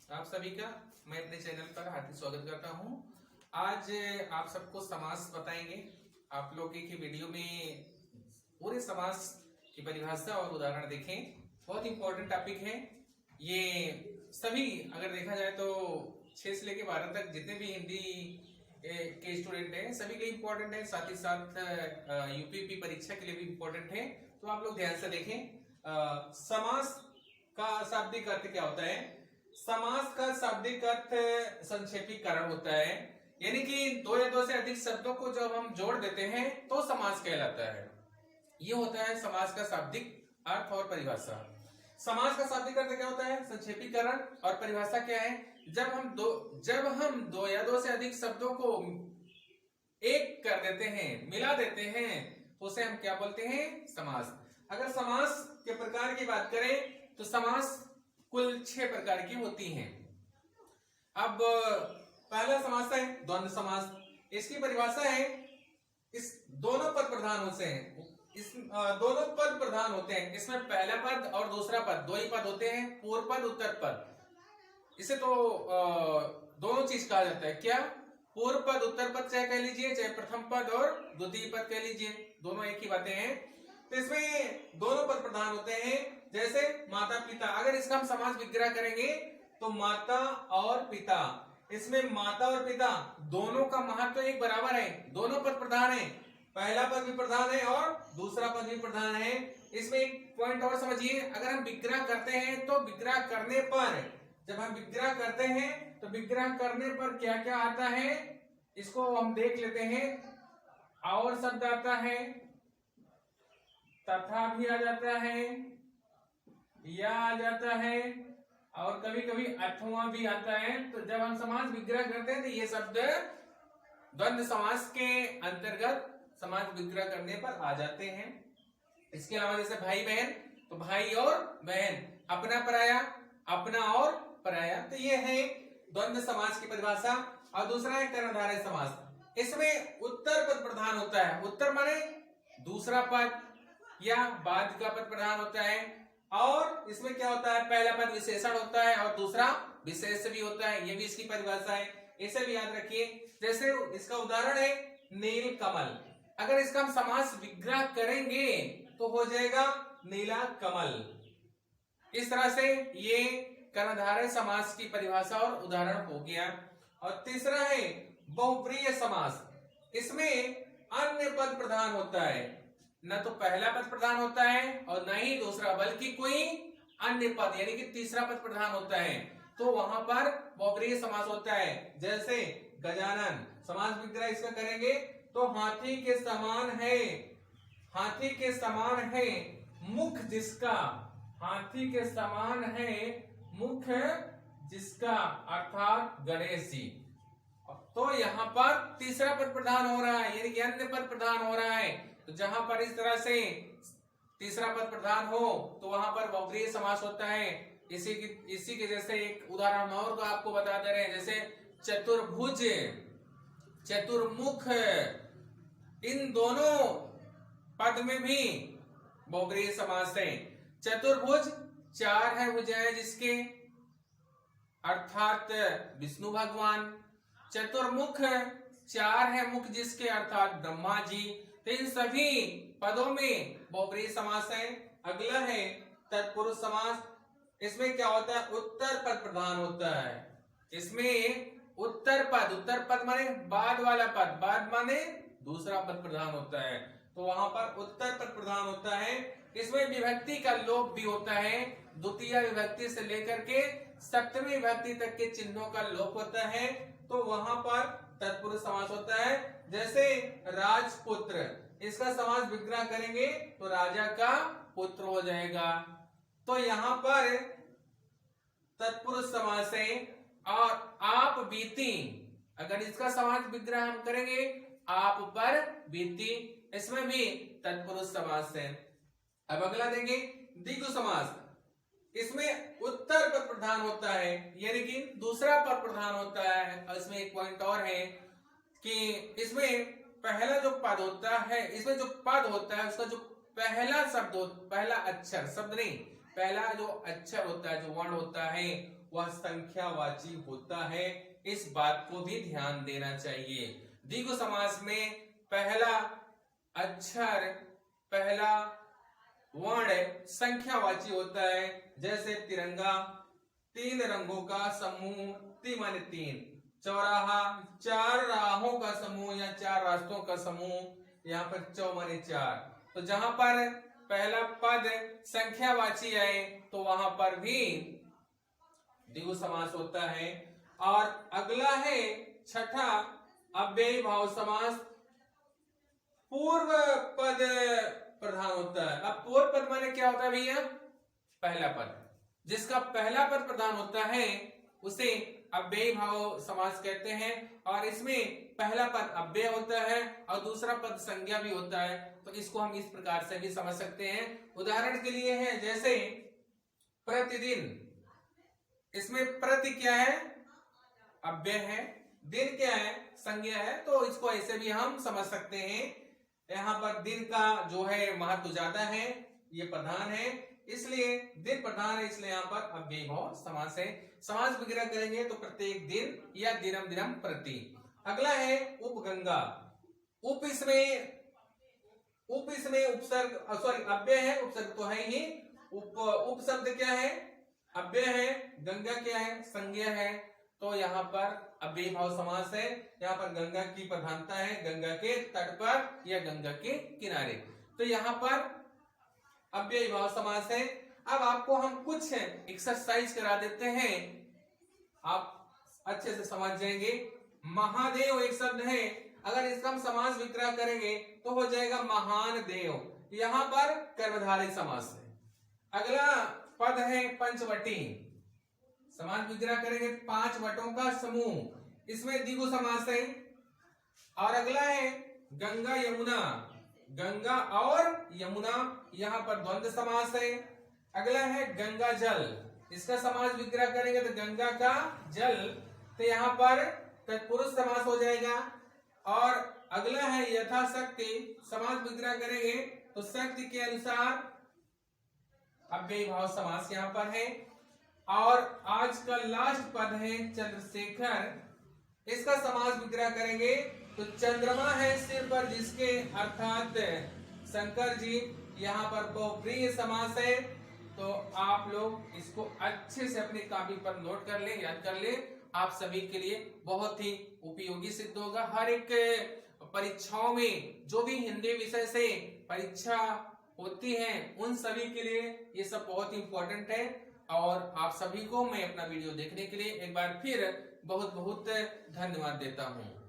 आप सभी का मैं अपने चैनल पर हार्दिक स्वागत करता हूं। आज आप सबको समास बताएंगे। आप लोग एक ही वीडियो में पूरे समास की परिभाषा और उदाहरण देखें। बहुत इंपॉर्टेंट टॉपिक है ये। सभी अगर देखा जाए तो 6 से लेकर 12 तक जितने भी हिंदी के स्टूडेंट हैं सभी के लिए इम्पोर्टेंट है, साथ ही साथ यूपीपी परीक्षा के लिए भी इम्पोर्टेंट है। तो आप लोग ध्यान से देखें। समास का शाब्दिक अर्थ क्या होता है? समास का शाब्दिक अर्थ संक्षेपीकरण होता है, यानी कि दो या दो से अधिक शब्दों को जब हम जोड़ देते हैं तो समास कहलाता है। ये होता है समास का शाब्दिक अर्थ और परिभाषा। समास का शाब्दिक अर्थ क्या होता है? संक्षेपीकरण। और परिभाषा क्या है? जब हम दो या दो से अधिक शब्दों को एक कर देते हैं, मिला देते हैं, तो उसे हम क्या बोलते हैं? समास। अगर समास के प्रकार की बात करें तो समास कुल 6 प्रकार की होती हैं। अब पहला समास है द्वंद्व समास। इसकी परिभाषा है इस दोनों पद प्रधान होते हैं। इस दोनों पद प्रधान होते हैं। इसमें पहला पद और दूसरा पद, दो ही पद होते हैं, पूर्व पद उत्तर पद। इसे तो दोनों चीज कहा जाता है। क्या? पूर्व पद उत्तर पद चाहे कह लीजिए, चाहे प्रथम पद और द्वितीय पद कह लीजिए, दोनों एक ही बातें हैं। तो इसमें दोनों पद प्रधान होते हैं। जैसे माता पिता, अगर इसका हम समास विग्रह करेंगे तो माता और पिता, इसमें माता और पिता दोनों का महत्व एक बराबर है, दोनों पद प्रधान है। पहला पद भी प्रधान है और दूसरा पद भी प्रधान है। इसमें एक पॉइंट और समझिए, अगर हम विग्रह करते हैं तो विग्रह करने पर, जब हम विग्रह करते हैं तो विग्रह करने पर क्या क्या आता है इसको हम देख लेते हैं। और शब्द आता है, तथा भी आ जाता है, या आ जाता है, और कभी कभी अथवा भी आता है। तो जब हम समास विग्रह करते हैं तो ये शब्द द्वंद्व समास के अंतर्गत समास विग्रह करने पर आ जाते हैं। इसके अलावा जैसे भाई बहन, तो भाई और बहन, अपना पराया, अपना और पराया, तो ये है द्वंद्व समास की परिभाषा। और दूसरा है कर्णधारय समास। इसमें उत्तर पद प्रधान होता है। उत्तर माने दूसरा पद या बाद का पद प्रधान होता है। और इसमें क्या होता है? पहला पद विशेषण होता है और दूसरा विशेष भी होता है। ये भी इसकी परिभाषा है, इसे भी याद रखिए। जैसे इसका उदाहरण है नील कमल। अगर इसका हम समास विग्रह करेंगे तो हो जाएगा नीला कमल। इस तरह से ये कर्णधारय समास की परिभाषा और उदाहरण हो गया। और तीसरा है बहुप्रिय समास। इसमें अन्य पद प्रधान होता है, न तो पहला पद प्रधान होता है और न ही दूसरा, बल्कि कोई अन्य पद यानी कि तीसरा पद प्रधान होता है, तो वहां पर बहुप्रिय समास होता है। जैसे गजानन, समास विग्रह इसका करेंगे तो हाथी के समान है, हाथी के समान है मुख जिसका, हाथी के समान है मुख जिसका, अर्थात गणेश जी। तो यहाँ पर तीसरा पद प्रधान हो रहा है, यानी कि अन्य पद प्रधान हो रहा है। तो जहां पर इस तरह से तीसरा पद प्रधान हो तो वहां पर बहुप्रिय समास होता है। इसी के जैसे एक उदाहरण और आपको बता दे रहे हैं, जैसे चतुर्भुज, चतुर्मुख, इन दोनों पद में भी बहुप्रिय समास है। चतुर्भुज, 4 है भुजाएं जिसके, अर्थात विष्णु भगवान। चतुर्मुख, 4 है मुख जिसके, अर्थात ब्रह्मा जी। तो इन सभी पदों में बहुप्रिय समास है। अगला है तत्पुरुष समास। इसमें क्या होता है? उत्तर पद प्रधान होता है। इसमें उत्तर पद माने बाद वाला पद, बाद माने दूसरा पद प्रधान होता है, तो वहां पर उत्तर पद प्रधान होता है। इसमें विभक्ति का लोप भी होता है। द्वितीय विभक्ति से लेकर के सप्तमी विभक्ति तक के चिन्हों का लोप होता है, तो वहां पर तत्पुरुष समास होता है। जैसे राजपुत्र, इसका समास विग्रह करेंगे तो राजा का पुत्र हो जाएगा। तो यहां पर तत्पुरुष समास है। और आप बीती, अगर इसका समास विग्रह हम करेंगे आप पर बीती, इसमें भी तत्पुरुष समास है। अब अगला देंगे द्विगु समास। इसमें उत्तर पद प्रधान होता है, यानी कि दूसरा पद प्रधान होता है। और इसमें एक पॉइंट और है कि इसमें पहला जो पद होता है, इसमें जो पद होता है उसका जो पहला शब्द, पहला अक्षर, शब्द नहीं, पहला जो अक्षर होता है, जो वर्ण होता है, वह संख्यावाची होता है। इस बात को भी ध्यान देना चाहिए। द्विगु समास में पहला अक्षर, पहला वर्ण संख्यावाची होता है। जैसे तिरंगा, 3 रंगों का समूह, ती माने 3, चौराहा 4 राहों का समूह या 4 रास्तों का समूह, यहाँ पर चौ माने 4। तो जहां पर पहला पद संख्यावाची आए तो वहां पर भी द्विगु समास होता है। और अगला है छठा अव्ययी भाव समास। पूर्व पद प्रधान होता है। अब पूर्व पद माने क्या होता है भैया? पहला पद। जिसका पहला पद प्रधान होता है उसे अव्ययी भाव समास कहते हैं। और इसमें पहला पद अव्यय होता है और दूसरा पद संज्ञा भी होता है। तो इसको हम इस प्रकार से भी समझ सकते हैं। उदाहरण के लिए है जैसे प्रतिदिन, इसमें प्रति क्या है? अव्यय है। दिन क्या है? संज्ञा है। तो इसको ऐसे भी हम समझ सकते हैं। यहाँ पर दिन का जो है महत्व ज्यादा है, ये प्रधान है, इसलिए दिन प्रधान है, इसलिए यहाँ पर अव्ययी भाव समास है। समास विग्रह करेंगे तो प्रत्येक दिन या दिनम दिनम प्रति। अगला है उपगंगा। उप इसमें उपसर्ग, सॉरी अव्यय है, उपसर्ग तो है ही। उप शब्द क्या है? अव्यय है। गंगा क्या है? संज्ञा है। तो यहाँ पर अव्ययी भाव समास है। यहाँ पर गंगा की प्रधानता है, गंगा के तट पर या गंगा के किनारे। तो यहाँ पर अव्ययी भाव समास है। अब आपको हम कुछ एक्सरसाइज करा देते हैं, आप अच्छे से समझ जाएंगे। महादेव एक शब्द है, अगर इसका हम समास विग्रह करेंगे तो हो जाएगा महान देव। यहाँ पर कर्मधारय समास है। अगला पद है पंचवटी। समास विग्रह करेंगे 5 वटों का समूह, इसमें द्विगु समास है। और अगला है गंगा यमुना। गंगा और यमुना, यहाँ पर द्वंद्व समास है। अगला है गंगा जल। इसका समास विग्रह करेंगे तो गंगा का जल, तो यहाँ पर तत्पुरुष समास हो जाएगा। और अगला है यथाशक्ति। समास विग्रह करेंगे तो शक्ति के अनुसार अव्ययी भाव समास यहाँ पर है। और आज का लास्ट पद है चंद्रशेखर। इसका समास विग्रह करेंगे तो चंद्रमा है सिर पर जिसके, अर्थात शंकर जी, यहाँ पर बहुप्रिय समास है। तो आप लोग इसको अच्छे से अपनी कॉपी पर नोट कर ले, याद कर ले। आप सभी के लिए बहुत ही उपयोगी सिद्ध होगा। हर एक परीक्षाओं में जो भी हिंदी विषय से परीक्षा होती है उन सभी के लिए ये सब बहुत इंपॉर्टेंट है। और आप सभी को मैं अपना वीडियो देखने के लिए एक बार फिर बहुत बहुत धन्यवाद देता हूँ।